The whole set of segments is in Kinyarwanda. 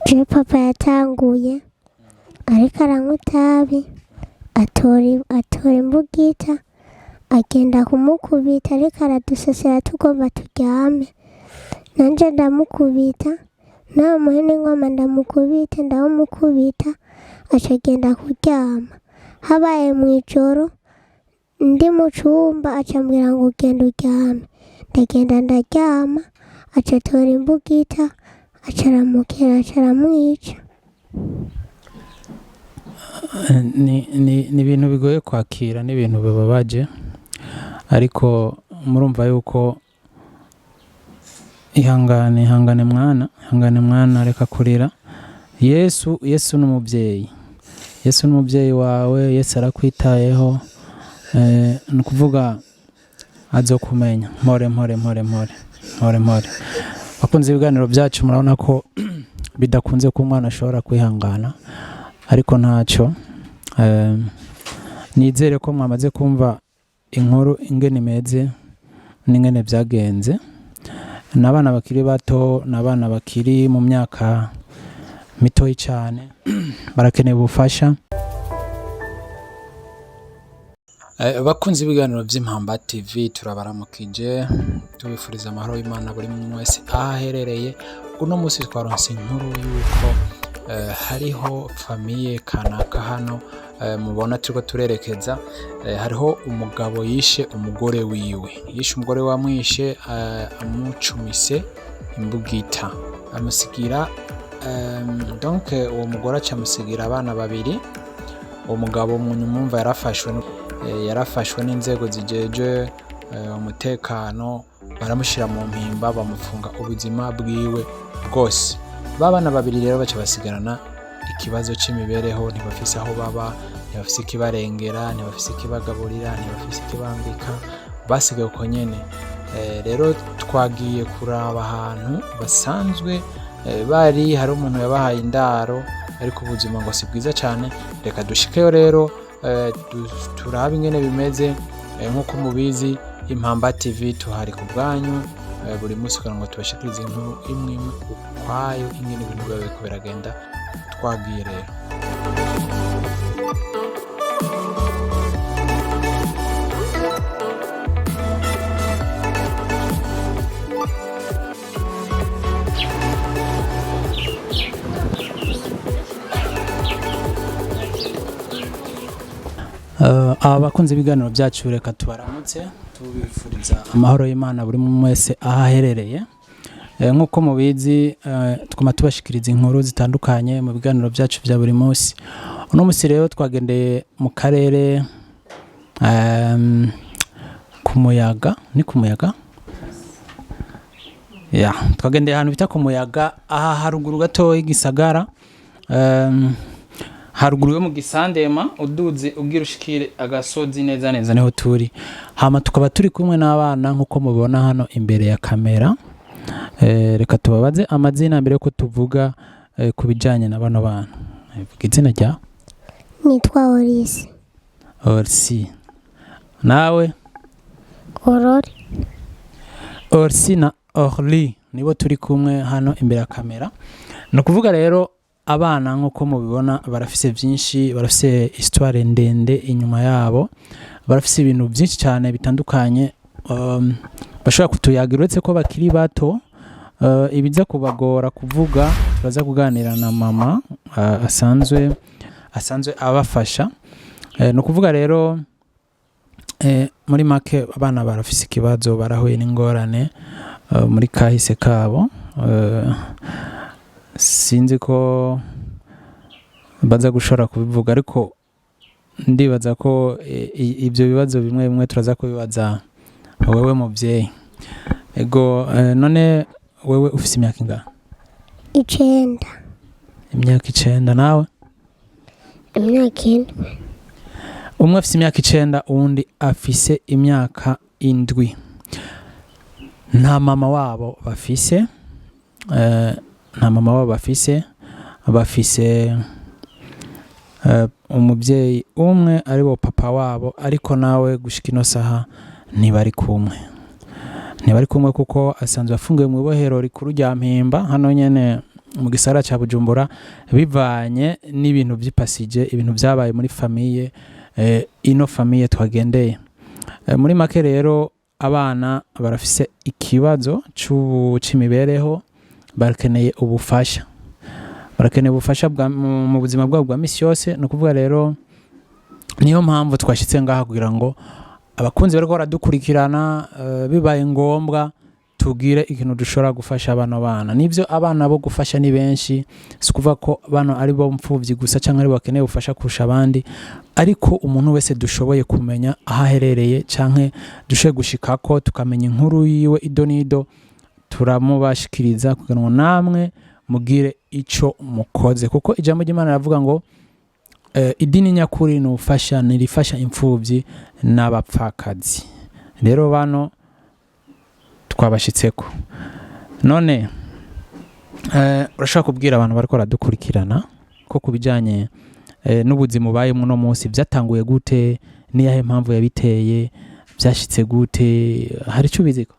Je papa yatanguye ariko aranywa itabi atora imbugita agenda kumukubita ariko aradusesera tugomba turyame nanje ndamukubita nawe muhene ngoma ndamukubita ndamukubita acagenda kuryama habaye mwijoro ndi mu cumba acambwira ngo ugenda uryame ndagenda ndaryama acatora imbugita acaramukera acaramwica. ni ibintu bigoye kwakira, ni ibintu bibabaje, ariko murumva yuko ihangane mwana reka kurira. Yesu ni umubyeyi, Yesu ni umubyeyi wawe, Yesu arakwitayeho, ni ukuvuga azokumenya. Mpore bakunze ibiganiro byacu murabona ko bidakunze ko umwana ashobora kwihangana, ariko ntacyo. Nizere ko mwamaze kumva inkuru ingene imeze n'ingene byagenze. N'abana bakiri bato, n'abana bakiri mu myaka mitoyi cyane barakeneye ubufasha. Bakunze ibiganiro by'Impamba TV turabaramukije tubifuriza amahoro y'Imana buri muntu wese aherereye. Uno munsi twaronse inkuru yuko hariho famiye kanaka hano mubona turiko turerekeza. Hariho umugabo yishe umugore wiwe, wamwishe amucumise imbugita amusigira donc uwo mugore acamusigira abana babiri. Uwo mugabo mwumva yarafashwe n'inzego zijeje umutekano, baramushira mu mpimba bamufunga ubuzima bwiwe bwose. Babana babiri rero baca basigarana ikibazo c'imibereho, ntibafise aho baba, ntibafise ikibarengera, ntibafise ikibagaburira, ntibafise ikibambika, basigaye uko nyene. Rero twagiye kuraba ahantu basanzwe bari, hari umuntu yabahaye indaro, ariko ubuzima ngo si bwiza cyane. Reka dushikeyo rero turabe ingene bimeze. Nk'uko mubizi Impamba TV tuhari ku bwanyu buri munsi kugira ngo tubashikirize inkuru imwe ukwayo ingene ibintu biba biriko biragenda. Twagiye rero abakunze ibiganiro byacu reka tubaramutse tubifuriza amahoro y'Imana buri muntu wese ahaherereye. Nk'uko mubizi twuma tubashikiriza inkuru zitandukanye mu biganiro byacu bya buri munsi. Uno munsi rero twagendeye mu karere ku Muyaga, ni ku Muyaga twagendeye ahantu bita ku Muyaga, aha haruguru gato y'igisagara, haruguru yo mu Gisandema uduze ubwira ushikire agasozi neza niho turi. Hama tukaba turi kumwe n'abana nk'uko mubibona hano imbere ya kamera. Reka tubabaze amazina mbere ko tuvuga ku bijanye na bano bana. Vuga izina rya? Nitwa Orisi. Orsi. Nawe? Orsi na Orly nibo turi kumwe hano imbere ya kamera. No kuvuga rero abana nk'uko mubibona barafise byinshi, barafise histoire ndende inyuma yabo, barafise ibintu byinshi cyane bitandukanye bashobora kutuyagira. Uretse ko bakiri bato, ibiza kubagora kuvuga, baza kuganira na mama asanzwe abafasha. No kuvuga rero muri make abana barafise ikibazo, barahuye n'ingorane muri kahise kabo. Sinzi ko baza gushora kubivuga, ariko ndibaza ko ibyo bibazo bimwe turaza kubibaza wewe muvyeyi. Ego none wewe ufise imyaka ingahe? 9. Imyaka 9. Nawe? Imyaka 7. Umwe afise imyaka 9 uwundi afise imyaka 7. Nta mama wabo bafise, bafise umubyeyi umwe ari bo papa wabo, ariko nawe gushika ino saha ntibari kumwe kuko asanzwe afungiwe mu ibohero rikuru rya Mpimba hano nyene mu gisagara ca Bujumbura bivanye n'ibintu vy'ipasije ibintu vyabaye muri famiye ino famiye twagendeye. Muri make rero abana barafise ikibazo c'imibereho, barakeneye ubufasha mu buzima bwabo bwa misi yose. No kuvuga rero niyo mpamvu twashitse ngaha kugira ngo abakunzi bariko baradukurikirana bibaye ngombwa tugire ikintu dushobora gufasha abana bana. Nivyo abana bo gufasha ni benshi, sikuvuga ko bano ari bo mpfuvyi gusa canke ari bakeneye ubufasha kurusha abandi, ariko umuntu wese dushoboye kumenya aho aherereye canke dushoboye gushikako tukamenya inkuru yiwe idonido, turamubashikiriza kugira ngo namwe mugire ico mukoze, kuko ijambo ry'Imana ravuga ngo idini nyakuri nirifasha impfuvyi n'abapfakazi. Rero bano twabashitseko. None urashaka kubwira abantu bariko baradukurikirana ko kubijanye n'ubuzima ubayemo no munsi byatanguye gute, niyahe mpamvu yabiteye, byashitse gute, hari ico biziko?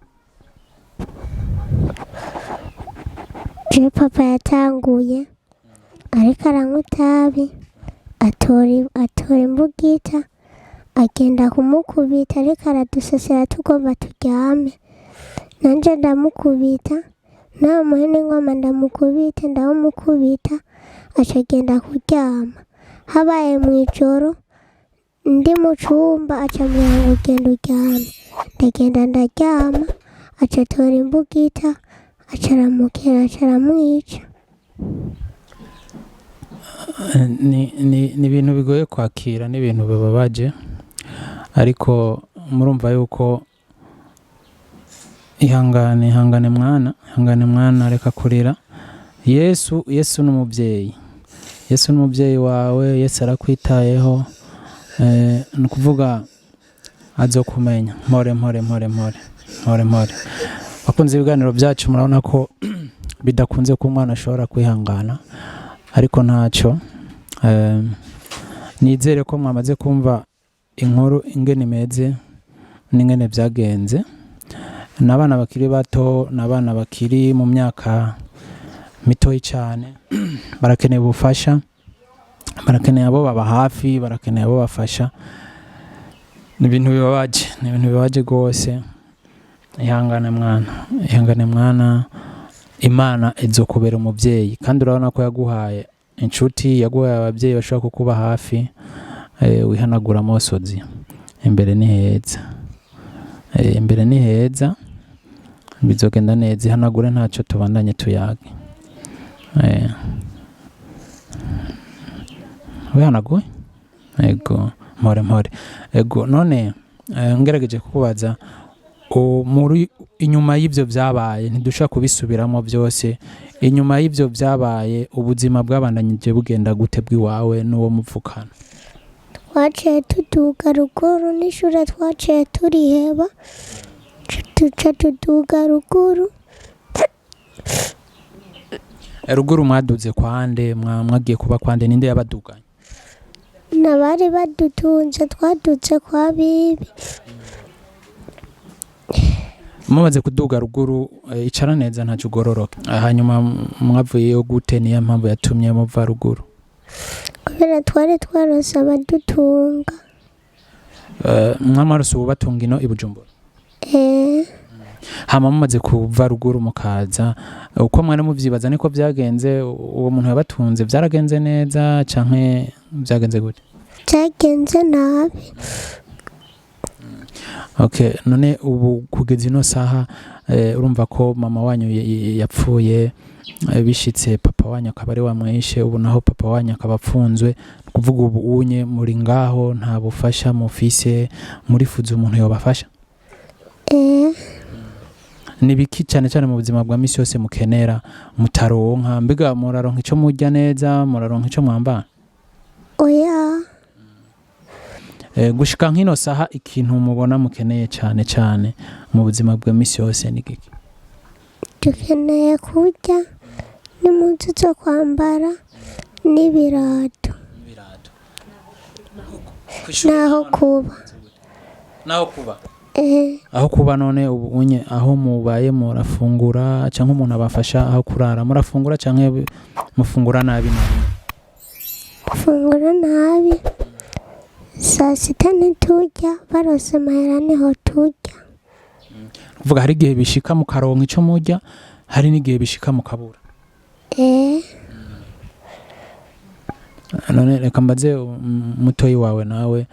Papa yatanguye ariko aranywa itabi, atora imbugita, agenda kumukubita ariko aradusesera tugomba turyame. Nanje ndamukubita, namuhe n'ingoma ndamukubita, ndamukubita aca agenda kuryama. Habaye mw'ijoro ndi mu cumba aca ambwira ngo genda uryame, ndagenda ndaryama, aca atora imbugita aca aramukera aca aramwica. Ni ibintu bigoye kwakira, ni ibintu bibabaje, ariko murumva yuko ihangane mwana reka kurira. Yesu n'umuvyeyi, Yesu n'umuvyeyi wawe, Yesu arakwitayeho, nukuvuga azokumenya. Mpore. Bakunze ibiganiro byacu murabona ko bidakunze ko umwana ashobora kwihangana, ariko ntaco. Nizere ko mwamaze kumva inkuru ingene imeze n'ingene byagenze. N'abana bakiri bato, n'abana bakiri mu myaka mitoyi cyane, barakeneye ubufasha, barakeneye abo baba hafi, barakeneye abo bafasha. Ni ibintu bibabaje rwose. Ihangane mwana, Imana izokubera umuvyeyi, kandi urabona ko yaguhaye inshuti, yaguhaye abavyeyi bashobora kukuba hafi. Wihanagura amosozi, imbere ni heza, bizogenda neza. Ihanagure ntaco, tubandanye tuyage. Wihanaguye? Ego, mpore. Ego, none ngerageje kukubaza, muri inyuma y'ivyo vyabaye, ntidushaka kubisubiramo byose. Inyuma y'ivyo vyabaye, ubuzima bwabandanyije bugenda gute bw'iwawe n'uwo muvukana? Twaciye tuduga ruguru, n'ishure twaciye turiheba, tuca tuduga ruguru. Ruguru mwaduze kwande? Mwagiye kuba kwande? Ninde yabaduganye? Nabari badutunze, twaduze kwa bibi. Mumaze kuduga ruguru, icara neza ntaco ugororoke. Hanyuma mwavuyeyo gute? Niyo mpamvu yatumye muva ruguru? Kubera twari twarose abadutunga. Mwamarose ububatunga ino i Bujumbura? Hama mumaze kuva ruguru mukaza, uko mwari muvyibaza niko vyagenze? Uwo muntu yabatunze vyaragenze neza canke vyagenze gute? Vyagenze nabi. Okay, none ubu kugeza ino saha urumva ko mama wanyu yapfuye, bishitse papa wanyu akaba ari wamwishe, ubu naho papa wanyu akaba apfunzwe. Kuvuga ubu unye muri ngaho, nta bufasha mufise, murifuza umuntu yobafasha? Nibiki cyane cyane mu buzima bwa misi yose mukenera mutaronka? Mbega muraronka ico murya neza, muraronka ico mwambara? Oya. Gushika nkino saha ikintu mubona mukeneye cyane mu buzima bwa misi yose ni giki? Dukeneye kurya n'impuzu zo kwambara n'ibirato. Naho kuba. aho kuba none ubunye aho mubaye murafungura cyangwa umuntu abafasha aho kurara murafungura cyangwa mufungura nabi nabi fungura nabi saa sita ntiturya barose amahera niho turya kuvuga hari igihe bishika mu karonka icyo murya hari n'igihe bishika mu kabura none reka mbaze mutoyi wawe nawe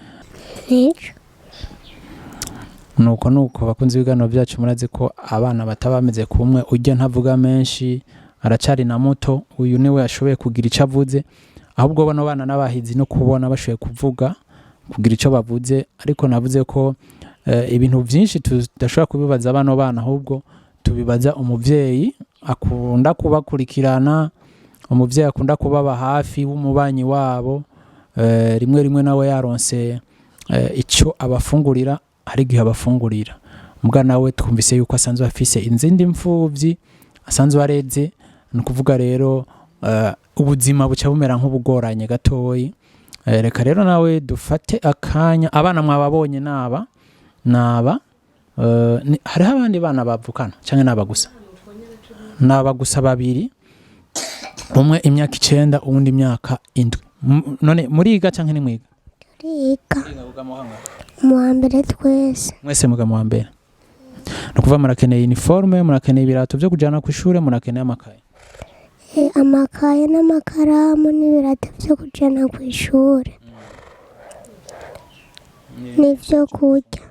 nuko bakunze ibiganiro byacu murazi ko abana batabameze kumwe ujya ntavuga menshi aracari na muto uyu niwe ashoboye kugira icyo avuze ahubwo bano bana n'abahizi no kubona bashoboye kuvuga kugira icyo bavuze ariko navuze ko ibintu byinshi tudashobora kubibaza bano bana ahubwo tubibaza umuvyeyi akunda kubakurikirana umuvyeyi akunda kubaba hafi w'umubanyi wabo rimwe nawe yaronse icyo abafungurira hari igihe abafungurira mbwa nawe twumvise yuko asanzwe afise inzindi mfuvyi asanzwe areze ni ukuvuga rero ubuzima buca bumera nk'ubugoranye gatoyi reka rero nawe dufate akanya abana mwababonye naba hariho abandi bana bavukana cyangwa naba gusa babiri umwe imyaka 9 uwundi imyaka 7 none muriga cyangwa nimwiga turiga mu wa mbere twese mwese muga mu wa mbere no kuva murakeneye uniforme murakeneye ibirato byo kujana ku ishure murakeneye amakaye n'amakaramu n'ibirato byo kujana ku ishure n'ibyo kurya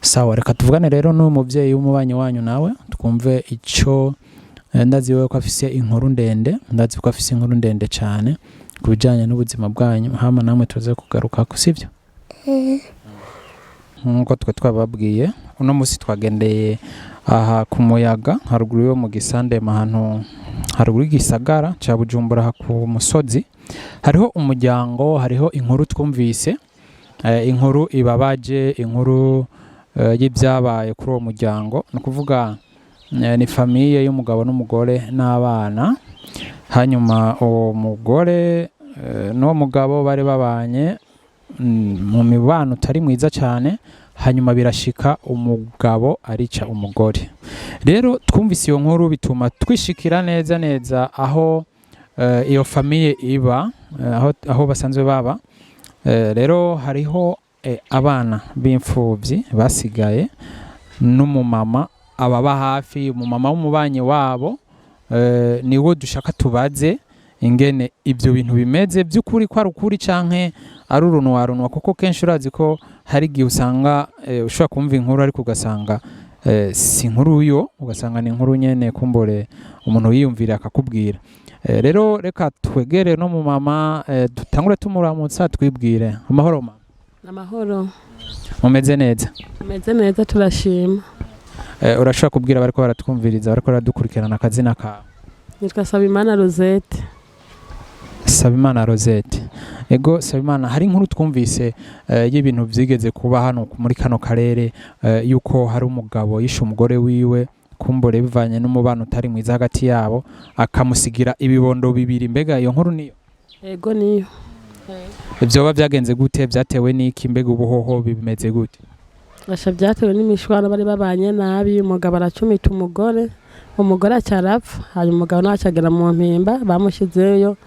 sawa reka tuvugane rero n'umuvyeyi w'umubanyi wanyu nawe twumve icyo ndazi wewe ko afise inkuru ndende cyane kubijanye n'ubuzima bwanyu hama namwe tuze kugaruka kusivyo nkuko twababwiye uno musi twagendeye aha ku muyaga haruguru yo mu gisande ahantu haruguru y'igisagara cya Bujumbura ku musozi hariho umuryango hariho inkuru twumvise inkuru ibabaje inkuru y'ibyabaye kuri uwo muryango no kuvuga ni famiye y'umugabo n'umugore n'abana hanyuma uwo mugore n'uwo mugabo bari babanye mu mibano utari mwiza cyane hanyuma birashika umugabo arica umugore rero twumvise iyo nkuru bituma twishikira neza aho iyo famiye iba aho basanzwe baba rero hariho abana b'imfuvyi basigaye n'umumama ababa hafi umumama w'umubanyi wabo niwo dushaka tubaze ingene ibyo bintu bimeze by'ukuri ko ari ukuri canke ari urunwa kuko kenshi urazi ko hari igihe usanga ushobora kumva inkuru ariko ugasanga si inkuru yo ugasanga ni inkuru nyene kumbore umuntu yiyumvira akakubwira rero reka twegere no mu mama dutangure tumuramutsa twibwire amahoro mama amahoro mumeze neza turashima urashobora kubwira bariko baratwumviriza bariko baradukurikirana akazina kawe nitwa Sabimana Rosette ego Sabimana hari inkuru twumvise y'ibintu byigeze kuba hano muri kano karere yuko hari umugabo yishe umugore wiwe kumbore bivanye n'umubano utari mwiza hagati yabo akamusigira ibibondo bibiri mbega iyo nkuru niyo ego niyo ibyo byagenze gute byatewe n'iki mbega ubuhoho bimeze gute byatewe n'imishwano bari babanye nabi umugabo aracumita umugore acarapfa hanyuma umugabo nacagera mu mpimba bamushyizeyo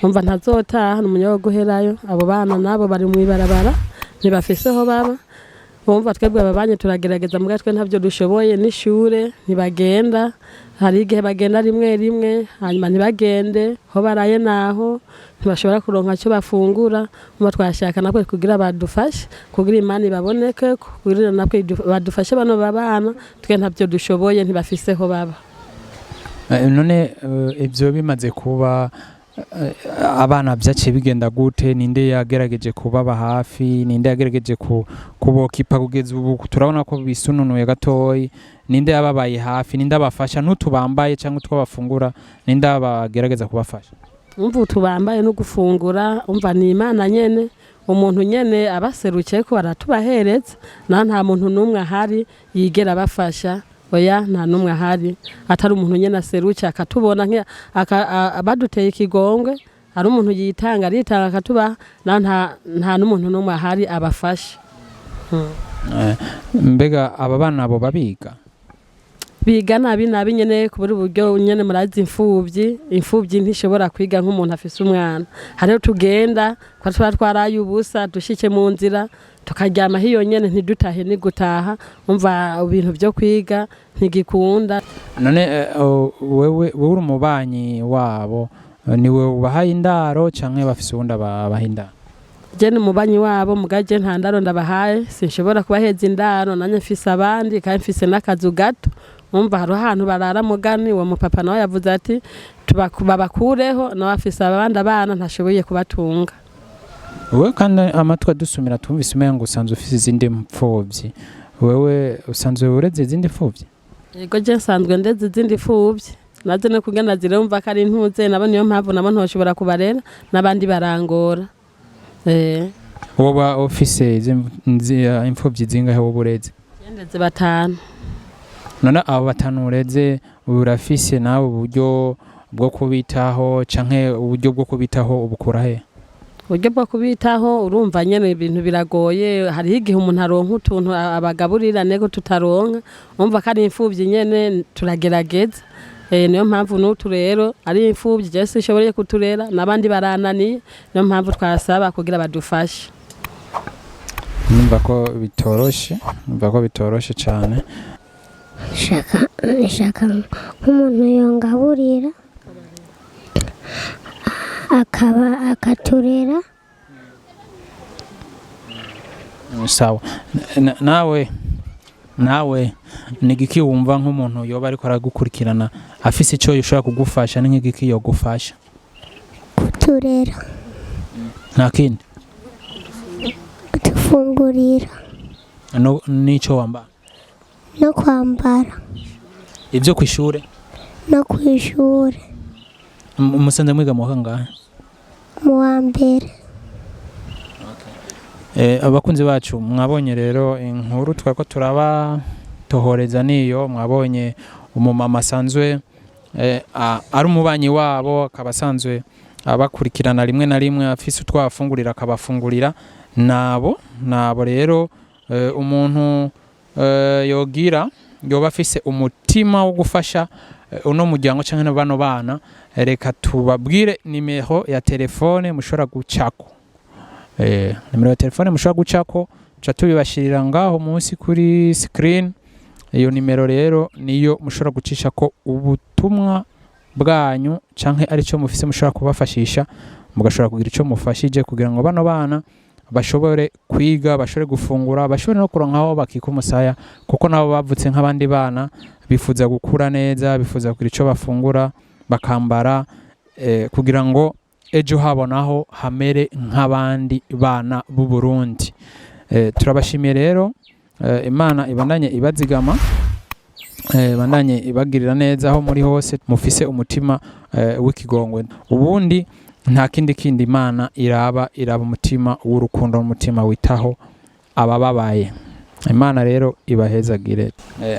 umva ntazotaha n'umunya wo guherayo abo bana nabo bari mu ibarabara ntibafiseho baba bumva twebwe ababanye turagerageza mu gatwe ntabyo dushoboye n'ishure ntibagenda hari igihe bagenda rimwe hanyuma ntibagende ho baraye naho ntibashobora kuronka cyo bafungura umva twashaka nakwe kugira badufashe kugira imana ibaboneke kugira nakwe badufashe bano babana twe ntabyo dushoboye ntibafiseho baba none ibyo bimaze kuba abana byaciye bigenda gute ninde yagerageje kubaba hafi ninde yagerageje kubokipa kugeza ubu turabona ko bisununuye gatoyi ninde yababaye hafi ninde abafasha n'utubambaye cyangwa twabafungura ninde abagerageza kubafasha umva tubambaye no gufungura umva ni imana nyene umuntu nyene abaserukiye ko baratubahereza nta muntu numwe ahari yigera bafasha oya nta numwe ahari atari umuntu nyene aserukiye akatubona abaduteye ikigongwe ari umuntu yitanga aritanga akatuba nta n'umuntu numwe ahari abafasha mbega aba bana abo babiga biga nabi nyene kubura uburyo nyene murazi imfuvyi ntishobora kwiga nk'umuntu afise umwana hariho tugenda kwa twaraye ubusa dushike mu nzira tukaryama hiyo nyene ntidutahe ni gutaha umva ibintu byo kwiga ntigikunda. None wewe uri umubanyi wabo niwe ubahaye indaro canke bafise uwundi abaha indaro? Je ni umubanyi wabo mugaje nta ndaro ndabahaye sinshobora kubaheza indaro nanye mfise abandi kandi mfise n'akazu gato umva hari ahantu barara mugani uwo mupapa nawe yavuze ati babakureho nawe afise abandi abana ntashoboye kubatunga. Wewe kandi amatwa dusumira tumvise umengo usanzwe ufise izindi mpfuvyi wewe usanzwe ureze izindi mpfuvyi? Yego je nsanzwe ndeze izindi mpfuvyi naze no kugenda zirumva ko ari ntuze nabo niyo mpamvu nabo ntoshobora kubarera n'abandi barangora. Woba ufise impfuvyi zingahe wowe ureze? Ndeze 5. None abo 5 ureze urafise nawe uburyo bwo kubitaho canke uburyo bwo kubitaho ubukura he? Uburyo bwo kubitaho urumva nyene ibintu biragoye hari igihe umuntu aronka utuntu abagaburira nego tutaronka umva ko ari imfuvyi nyene turagerageza. Niyo mpamvu n'utu rero ari imfuvyi je sinshobora kuturera nabandi barananiye niyo mpamvu twasaba kugira badufashe. Numva ko bitoroshe cyane. Shaka nk'umuntu yongaburira akaturera. Sawa. Nawe nigiki wumva nk'umuntu yoba ariko aragukurikirana afise ico yoshobora kugufasha n'igiki yo gufasha? Kuturera. Nta kindi? Kutufungurira. Nico wambara? No kwambara. Ibyo kwishure? No kwishure. Musanze mwiga mu kangahe? Mu wa mbere. Abakunzi bacu mwabonye rero inkuru twako turaba tohoreza niyo mwabonye umumama asanzwe ari umubanyi wabo akabasanzwe abakurikirana rimwe na rimwe afise utwafungurira akabafungurira nabo rero umuntu yoba afise umutima wo gufasha uno muryango canke bano bana reka tubabwire nimero ya telefone mushobora gucako. Nimero ya telefone mushobora gucako ca tubibashirira ngaho munsi kuri screen. Iyo nimero rero niyo mushobora gucisha ko ubutumwa bwanyu canke ari cyo mufise mushobora kubafashisha mugashobora kugira ico mufashije kugira ngo bano bana bashobore kwiga bashobore gufungura bashobore no kuronkaho bakika umusaya kuko nabo bavutse nk'abandi bana bifuza gukura neza bifuza kugira ico bafungura bakambara kugira ngo ejo habonaho hamere nk'abandi bana b'u Burundi. Turabashimiye rero Imana ibandanye ibazigama bandanye ibagirira neza aho muri hose mufise umutima w'ikigongwe ubundi nta kindi Imana iraba umutima w'urukundo n'umutima witaho abababaye. Imana rero ibahezagire.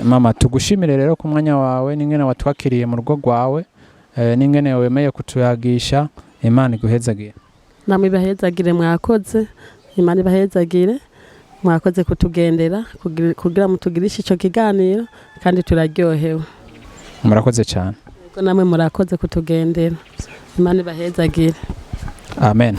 Mama tugushimire rero ku mwanya wawe n'ingene watwakiriye mu rugo rwawe n'ingene wemeye kutuyagisha. Imana iguhezagire. Namwe ibahezagire mwakoze. Imana ibahezagire mwakoze kutugendera kugira mutugirishe ico kiganiro kandi turaryohewe. Murakoze cyane. Namwe murakoze kutugendera. Imana ibahezagire. Amen.